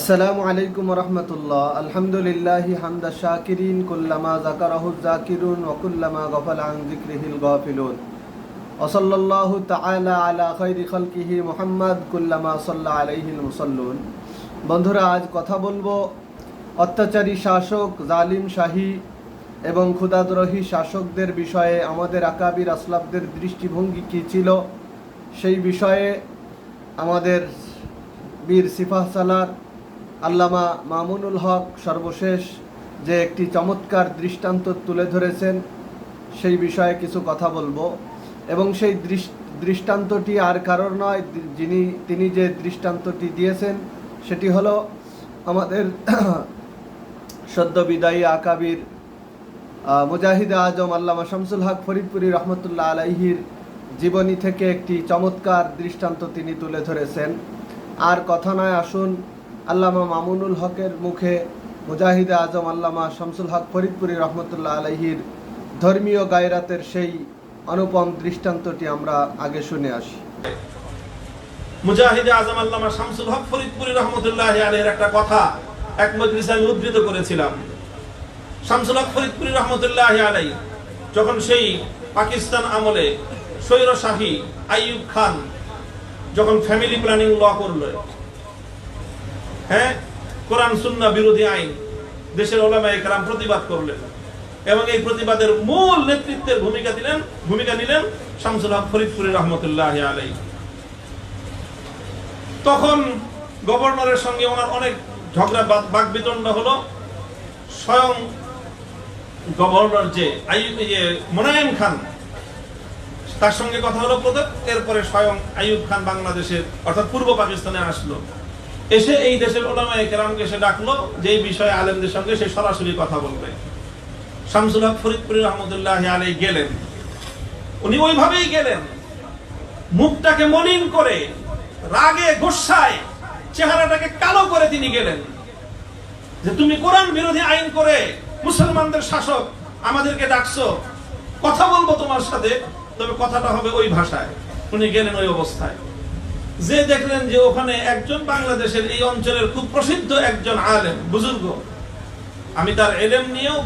আসসালামু আলাইকুম রহমতুল্লাহ। আলহামদুলিল্লাহি হামদা শাকিরিন কুল্লামা যাকারাহু যাকিরুন ওয়া কুল্লামা গাফালা আন যিকরিহিল গাফিলুন ওয়া সাল্লাল্লাহু তাআলা আলা খায়রি খালকিহি মুহাম্মদ কুল্লামা সাল্লা আলাইহিল মুসাল্লুন। বন্ধুরা, আজ কথা বলবো অত্যাচারী শাসক, জালিম শাহী এবং ক্ষুধাদ্রোহী শাসকদের বিষয়ে আমাদের আকাবির আসলাফদের দৃষ্টিভঙ্গি কী ছিল সেই বিষয়ে আমাদের বীর সিপাহ সালার আল্লামা মামুনুল হক সর্বশেষ যে একটি চমৎকার দৃষ্টান্ত তুলে ধরেছেন সেই বিষয়ে কিছু কথা বলবো। এবং সেই দৃষ্টান্তটি আর কারোর নয়, তিনি যে দৃষ্টান্তটি দিয়েছেন সেটি হলো আমাদের সদ্য বিদায়ী আকাবির মুজাহিদে আজম আল্লামা শামসুল হক ফরিদপুরি রহমতুল্লাহ আলাইহির জীবনী থেকে একটি চমৎকার দৃষ্টান্ত তিনি তুলে ধরেছেন। আর কথা নয়, আসুন আল্লামা মামুনুল হকের মুখে মুজাহিদে আজম আল্লামা শামসুল হক ফরিদপুরি রহমতুল্লাহ আলাইহির ধর্মীয় গায়রাতের সেই অনুপম দৃষ্টান্তটি আমরা আগে শুনে আসি। মুজাহিদে আজম আল্লামা শামসুল হক ফরিদপুরি রহমতুল্লাহ আলাইহির একটা কথা এক মজলিসে আমি উদ্ধৃত করেছিলাম। শামসুল হক ফরিদপুরি রহমতুল্লাহ আলাইহি যখন সেই পাকিস্তান আমলে স্বৈরশাহী আইয়ুব খান যখন ফ্যামিলি প্ল্যানিং ল করলো, কোরআন সুন্নাহ বিরোধী আইন, দেশের উলামায়ে কেরাম প্রতিবাদ করলেন এবং এই প্রতিবাদের মূল নেতৃত্বের ভূমিকা নিলেন শামসুল হক ফরিদপুরি রহমতুল্লাহ আলাইহি। তখন গভর্নরের সঙ্গে ওনার অনেক ঝগড়া বাকবিতণ্ড হলো। স্বয়ং গভর্নর যে মোনায়েম খান, তার সঙ্গে কথা হলো প্রথম, এরপরে স্বয়ং আইয়ুব খান বাংলাদেশের অর্থাৎ পূর্ব পাকিস্তানে আসলো। এসে এই দেশের উলামায়ে কেরামকে সে ডাকলো যে এই বিষয়ে আলেমদের সঙ্গে সে সরাসরি কথা বলবে। শামসুল হক ফরিদপুরি রহমতুল্লাহ আলাইহি গেলেন। উনি ওইভাবেই গেলেন, মুখটাকে মলিন করে, রাগে গোসায় চেহারাটাকে কালো করে তিনি গেলেন যে তুমি কোরআন বিরোধী আইন করে মুসলমানদের শাসক আমাদেরকে ডাকছো, কথা বলবো তোমার সাথে, তবে কথাটা হবে ওই ভাষায়। উনি গেলেন ওই অবস্থায়, যে দেখলেন যে ওখানে একজন বাংলাদেশের এই অঞ্চলের খুব প্রসিদ্ধ একজন আলেম, বুজুর্গ, আমি তার এলেম নিয়েও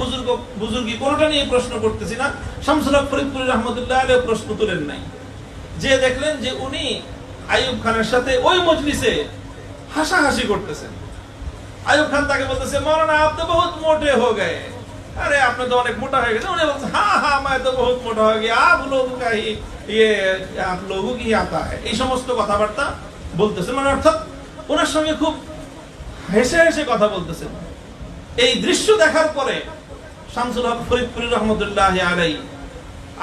বুজুর্গি কোনটা নিয়ে প্রশ্ন করতেছি না, শামসুল হক ফরিদপুরি রহমতুল্লাহ আলাইহি প্রশ্ন তুলেন নাই, যে দেখলেন যে উনি আইয়ুব খানের সাথে ওই মজলিসে হাসাহাসি করতেছেন। আইয়ুব খান তাকে বলতেছে, মৌলানা আপ তো বহুত মোটে হো গয়ে, আরে আপনি তো অনেক মোটা হয়ে গেছে। উনি বলছেন, হ্যাঁ मैं तो बहुत मोटा हो गया, आप लोगों का ही ये आप लोगों की आता है, এই সমস্ত কথাবার্তা বলতেছেন। মানে অর্থাৎ ওনার সঙ্গে খুব হেসে হেসে কথা বলতেছেন। এই দৃশ্য দেখার পরে শামসুল হক ফরিদপুরি রহমতুল্লাহ আলাইহি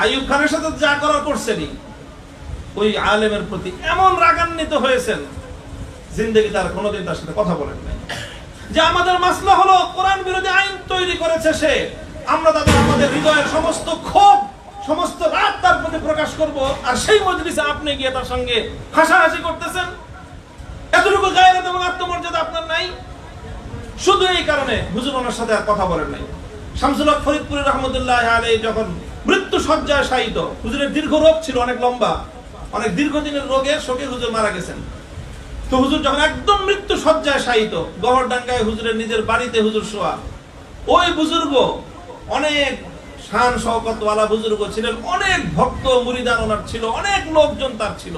আইয়ুব খানের সাথে যা করার করছেনই, ওই আলেমের প্রতি এমন রাগান্বিত হয়েছেন, জিন্দেগি তার কোনোদিন তার সাথে কথা বলেন নাই। যে আমাদের মাসলা হলো কোরআন বিরোধী আইন তৈরি করেছে সে, আমরা তাদের আমাদের হৃদয়ের সমস্ত ক্ষোভ, সমস্ত রাগ তার প্রতি প্রকাশ করব, আর সেই মজলিসে আপনি গিয়ে তার সঙ্গে হাসাহাসি করতেছেন। এতটুকু গায়রত এবং আত্মমর্যাদা আপনার নাই। শুধু এই কারণে হুজুর ওনার সাথে আর কথা বলেন নাই। শামসুল হক ফরিদপুরি রহমতুল্লাহ আলাইহি যখন মৃত্যু শয্যায় শায়িত, হুজুরের দীর্ঘ রোগ ছিল, অনেক লম্বা, অনেক দীর্ঘদিনের শোকে হুজুর মারা গেছেন। তো হুজুর যখন একদম মৃত্যু শয্যায় শায়িত, গহরডাঙ্গায় হুজুরের নিজের বাড়িতে হুজুর শোয়া, ওই বুজুর্গ অনেক শান শওকতওয়ালা বুজুর্গ ছিলেন, অনেক ভক্ত মুরিদান ওনার ছিল, অনেক লোকজন তার ছিল।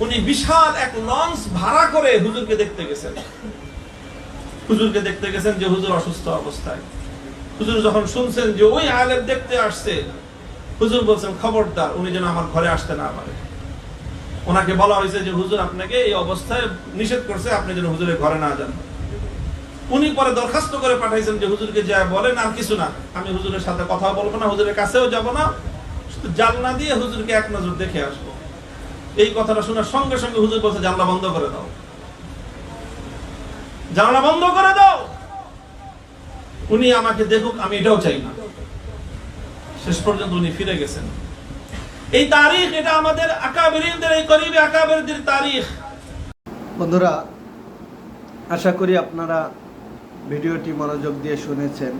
উনি বিশাল এক লঞ্চ ভাড়া করে হুজুরকে দেখতে গেছেন। যে হুজুর অসুস্থ অবস্থায়। হুজুর যখন শুনছেন যে ওই আলেম দেখতে আসছে, হুজুর বলছেন, খবরদার উনি যেন আমার ঘরে আসতে না পারে। ওনাকে বলা হয়েছে যে হুজুর আপনাকে এই অবস্থায় নিষেধ করছে, আপনি যেন হুজুরের ঘরে না যান। উনি পরে দরখাস্ত করে পাঠাইছেন যে হুজুরকে যা বলেন আর কিছু না, আমি হুজুরের সাথে কথা বলবো না, হুজুরের কাছেও যাব না, শুধু জানলা দিয়ে হুজুরকে এক নজর দেখে আসবো। এই কথাটা শোনার সঙ্গে সঙ্গে হুজুর বলছে, জানলা বন্ধ করে দাও, জানলা বন্ধ করে দাও, উনি আমাকে দেখুক, আমি এটাও চাই না। শেষ পর্যন্ত উনি ফিরে গেছেন। এই তারিখ, এটা আমাদের আকাবিরিনদের, এই করিবে আকাবিরদের তারিখ। বন্ধুরা, আশা করি আপনারা ভিডিওটি মনোযোগ দিয়ে শুনেছেন।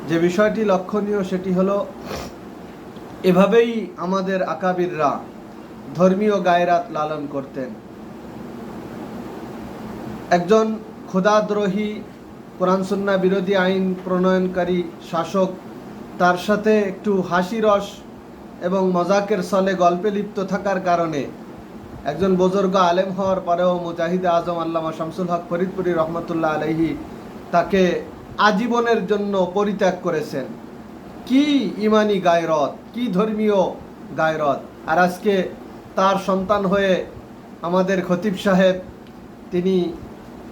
যে বিষয়টি লক্ষণীয় সেটি হলো, এভাবেই আমাদের আকাবিররা ধর্মীয় গায়রাত লালন করতেন। একজন খোদাদ্রোহী কোরআন সুন্নাহ বিরোধী আইন প্রণয়নকারী শাসক, তার সাথে একটু হাসি রস এবং মজাকের ছলে গল্পে লিপ্ত থাকার কারণে একজন বুজুর্গ আলেম হওয়ার পরেও মুজাহিদে আজম আল্লামা শামসুল হক ফরিদপুরি রহমতুল্লাহ আলাইহি তাকে আজীবনের জন্য পরিত্যাগ করেছেন। কি ইমানি গায়রত, কি ধর্মীয় গায়রত! আর আজকে তার সন্তান হয়ে আমাদের খতিব সাহেব তিনি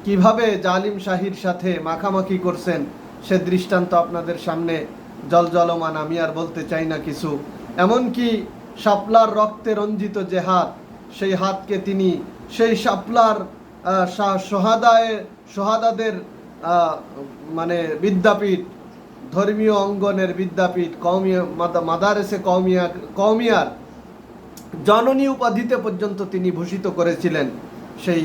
কিভাবে জালিম শাহীর সাথে মাখামাখি করছেন সে দৃষ্টান্ত আপনাদের সামনে জলজলমান, আমি আর বলতে চাই না কিছু। এমনকি শাপলার রক্তে রঞ্জিত যে হাত, সেই হাতকে তিনি সেই শাপলার সোহাদাদের মানে বিদ্যাপীঠ, ধর্মীয় অঙ্গনের বিদ্যাপীঠ মাদারেসে কওমিয়ার জননী উপাধিতে পর্যন্ত তিনি ভূষিত করেছিলেন সেই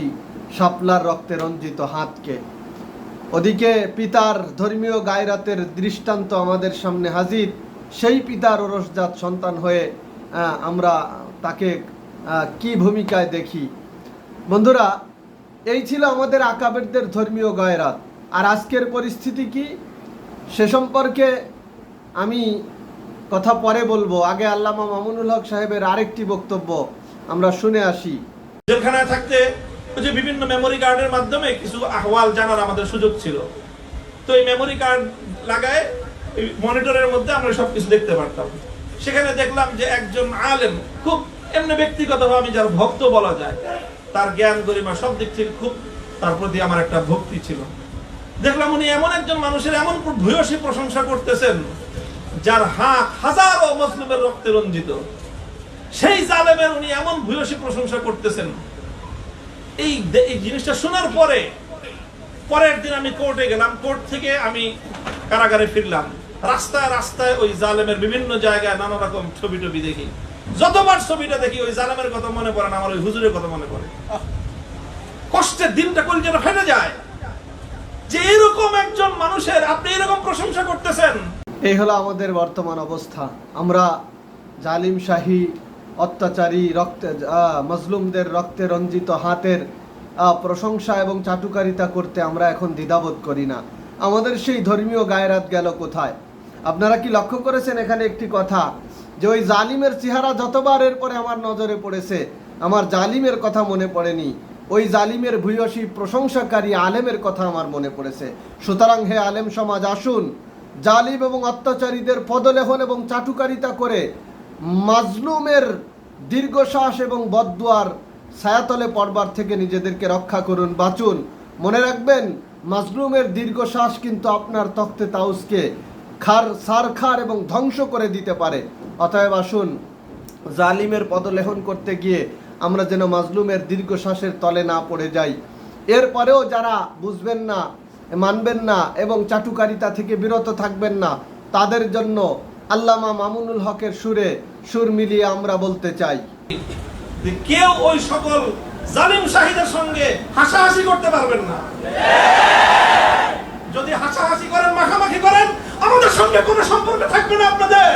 শাপলার রক্তে রঞ্জিত হাতকে। ওদিকে পিতার ধর্মীয় গায়রাতের দৃষ্টান্ত আমাদের সামনে হাজির। সেই পিতার ওরসজাত সন্তান হয়ে আমরা তাকে কি ভূমিকায় দেখি। বন্ধুরা, এই ছিল আমাদের আকাবেরদের ধর্মীয় গায়রাত। আর আজকের পরিস্থিতি কি সে সম্পর্কে আমি কথা পরে বলবো। আগে আল্লামা মামুনুল হক সাহেবের আরেকটি বক্তব্য আমরা শুনে আসি। জেলখানায় থাকতে যে বিভিন্ন মেমোরি কার্ডের মাধ্যমে কিছু আহওয়াল জানার আমাদের সুযোগ ছিল। তো এই মেমোরি কার্ড লাগায় মনিটরের মধ্যে আমরা সবকিছু দেখতে পারতাম। সেখানে দেখলাম যে একজন আলেম, খুব এমনি ব্যক্তিগতভাবে আমি যার ভক্ত বলা যায়, তার জ্ঞান গরিমা সব দিক থেকে খুব তার প্রতি আমার একটা ভক্তি ছিল। দেখলাম উনি এমন একজন মানুষের এমন ভূয়সী প্রশংসা করতেছেন যার হাত হাজারো মুসলিমের রক্তে রঞ্জিত। সেই জালেমের উনি এমন ভূয়সী প্রশংসা করতেছেন। এই জিনিসটা শোনার পরের দিন আমি কোর্টে গেলাম। কোর্ট থেকে আমি কারাগারে ফিরলাম। রাস্তায় রাস্তায় ওই জালেমের বিভিন্ন জায়গায় নানা রকম ছবি টবি দেখি। যতবার ছবিটা দেখি ওই জালেমের কথা মনে পড়ে না, আমার ওই হুজুরের কথা মনে পড়ে। কষ্টের দিনটা কলিজাটা ফেটে যায় যে এরকম একজন মানুষের আপনি এরকম প্রশংসা করতেছেন। এই হলো আমাদের বর্তমান অবস্থা। আমরা জালিম শাহী, অত্যাচারী, মজলুমদের রক্তে রঞ্জিত হাতের প্রশংসা এবং চাটুকারিতা করতে আমরা এখন দ্বিধাবোধ করি না। আমাদের সেই ধর্মীয় গায়রাত গেল কোথায়? আপনারা কি লক্ষ্য করেছেন এখানে একটি কথা, যে ওই জালিমের চেহারা যতবার এরপরে আমার নজরে পড়েছে, আমার জালিমের কথা মনে পড়েনি, ওই জালিমের ভূয়সী প্রশংসাকারী আলেমের কথা আমার মনে পড়েছে। সুতরাং হে আলেম সমাজ, আসুন জালিম এবং অত্যাচারীদের পদলেহন এবং চাটুকারিতা করে মাজলুমের দীর্ঘশ্বাস এবং বদদুয়ার ছায়াতলে পড়বার থেকে নিজেদেরকে রক্ষা করুন, বাঁচুন। মনে রাখবেন, মাজলুমের দীর্ঘশ্বাস কিন্তু আপনার তখ্তে তাউসকে সারখার এবং ধ্বংস করে দিতে পারে। অতএব আসুন জালিমের পদলেহন করতে গিয়ে আমরা যেন মাজলুমের দীর্ঘশ্বাসের তলে না পড়ে যাই। এরপরেও যারা বুঝবেন না, মানবেন না এবং চাটুকারিতা থেকে বিরত থাকবেন না, তাদের জন্য আল্লামা মামুনুল হকের সুর মিলিয়ে আমরা বলতে চাই, কেউ ওই সকল জালিম শাহীদের সঙ্গে হাসাহাসি করতে পারবেন না। যদি হাসাহাসি করেন, মাখামাখি করেন, আমাদের সঙ্গে কোনো সম্পর্ক থাকবে না আপনাদের।